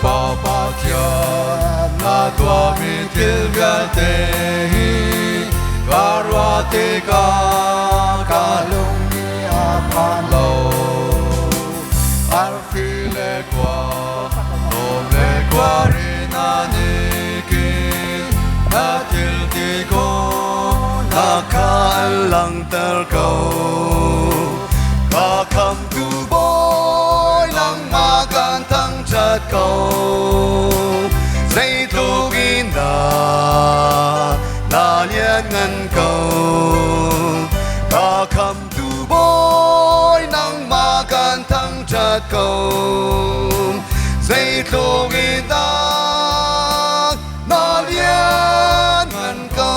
papakian la tua mitil galtehi karwatika kalung ni apan lo arfile kwa tome kwa rinaniki natil tiko nakaalang terkau kakam tuboy ng magandang chat ko say tugin na naliangan ko kakam tuboy ng magandang chat ko say tugin na naliangan ko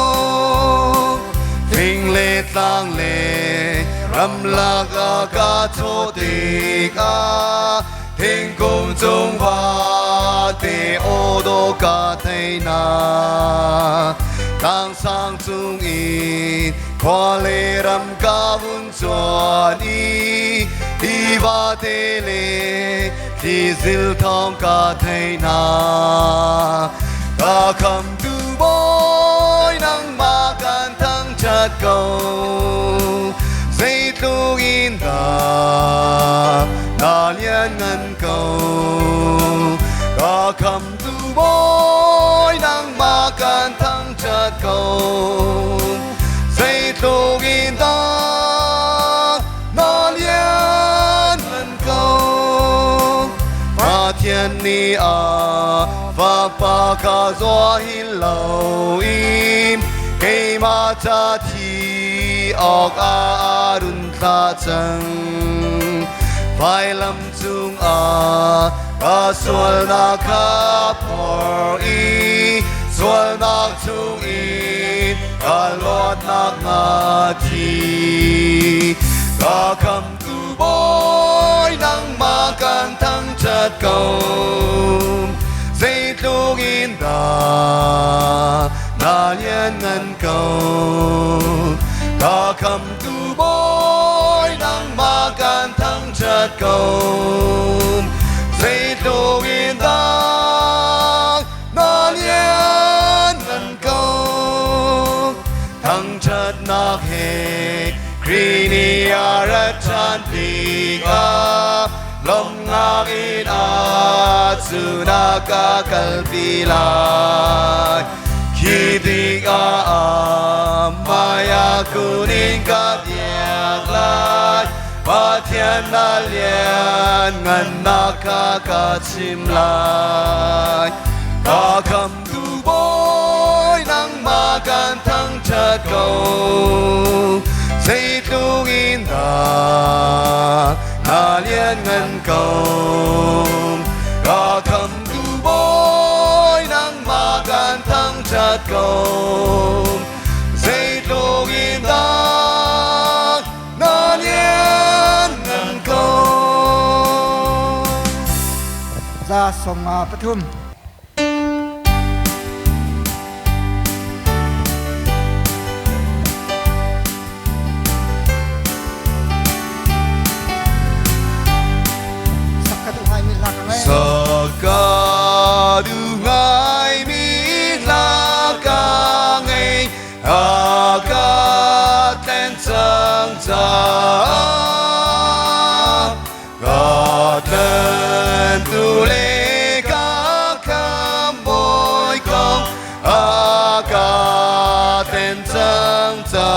ting le tang le Ram laga ka choti ka thiên cung trung hoa ti ô đô ca thầy na tăng sang trung in khoa lê ram ca vun chuan y đi va tê lê thì zil thong ca thầy na ca kham tu boy nang ma kan thang chat cầu say tugin ta na lian ngân cầu ca kham tu boy nang ma kan thang chat cầu say tugin ta na lian ngân cầu pha thiên ni a pha pa ka zo hin lâu im cây ma cha thi ọc a run ta chang phải lâm chung a sual na ka por i sual na chung i a lot na nga thi ka kham tu boy nang ma kan thang chat cầu say tugin da na lian ngân cầu ca kham tu boy nang ma kan thang chat cầu say tugin da na lian ngân cầu thang chat na he krini arat chan ti ka lom ngak in a suna ka kalpi lai khi a maya kunin ka diak lai ba thiên na lian ngan na ka chim lai ka kham tu boy nang ma kan thang chat cầu say tugin da na lian ngân cầu ca kham tu boy nang ma kan thang chat cầu say tugin da na lian ngân cầu ra song maปทุมSakadungai milakangai agaten sangsa gaten tule kakamboy kong agaten sangsa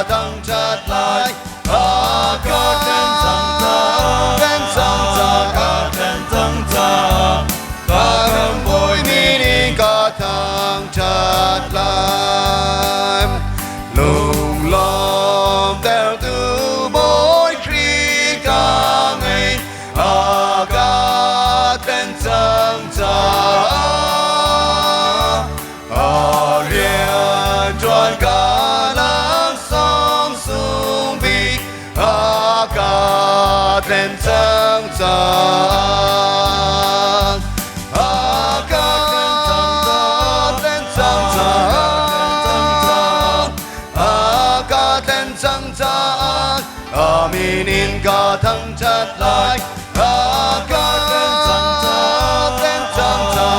thăng chất lại ca trên sang ca trên sang ca kham boy mi ni ca thăng chất lại lùng lom theo tu boy khi ca ngày ca trên sang riêng tròn ca ten sang sang minin ca thăng chát lại ca tên chăng cha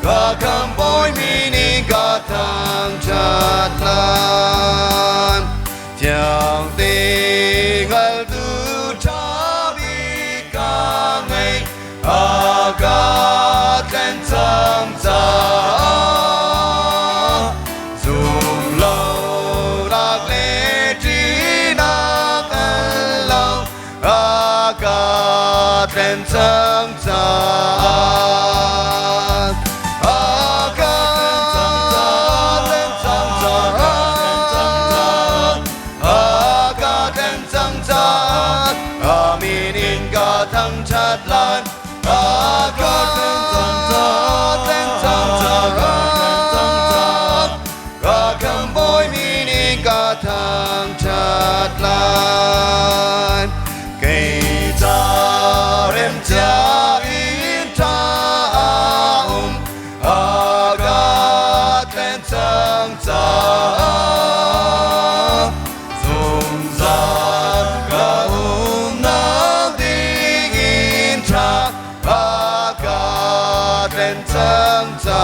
ca kham bôi minin ca thăng chát lại chẳng tình al tu cha bi ca ngày ca tên chăng cha dùng lâu đắc lệ trí nạc lâu ca tên chăng cha thăng chát lan tên chăng cha kham bôi minin ca thăng chát lan cây cha rem cha in cha ca tên chăng cha dùng ra ca tên chăng cha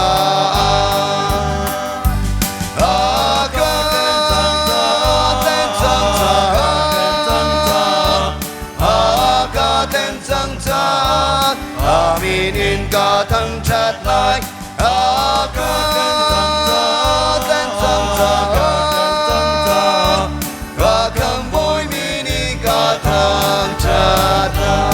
tên chăng cha minin ca thăng chát lại tên chăng cha kham bôi minin ca thăng chát lại.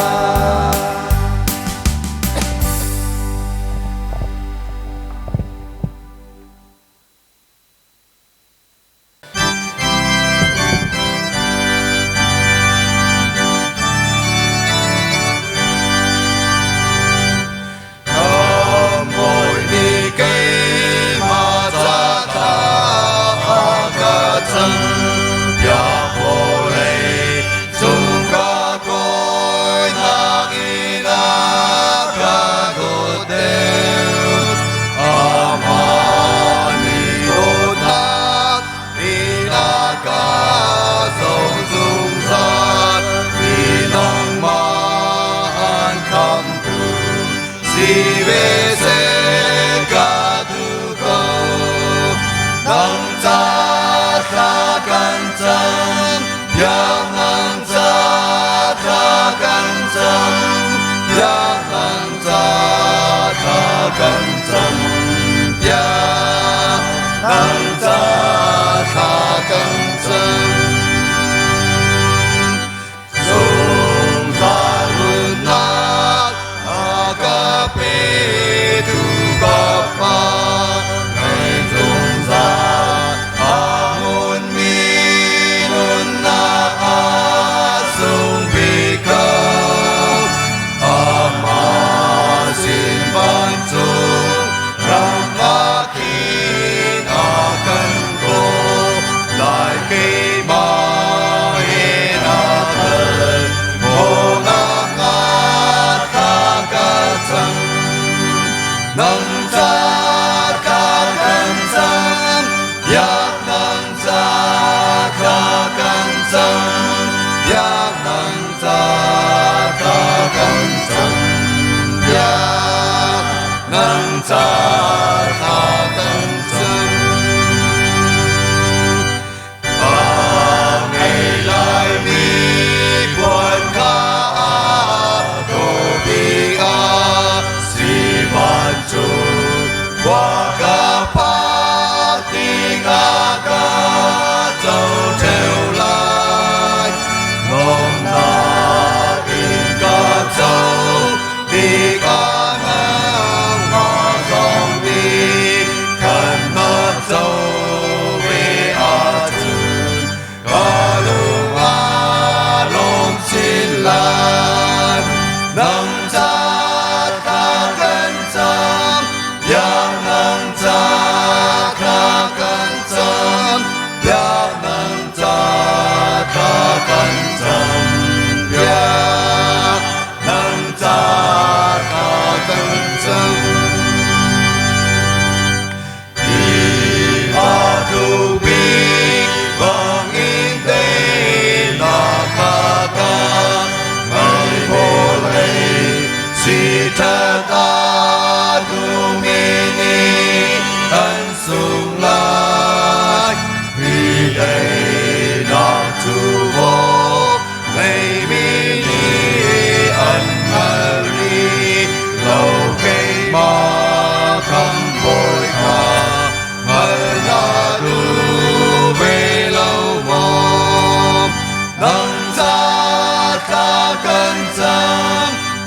가간점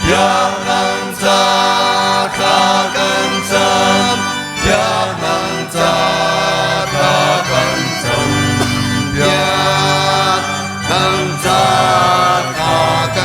변왕자 가간점 변왕자 가간점 변왕자 가간점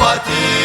Fatih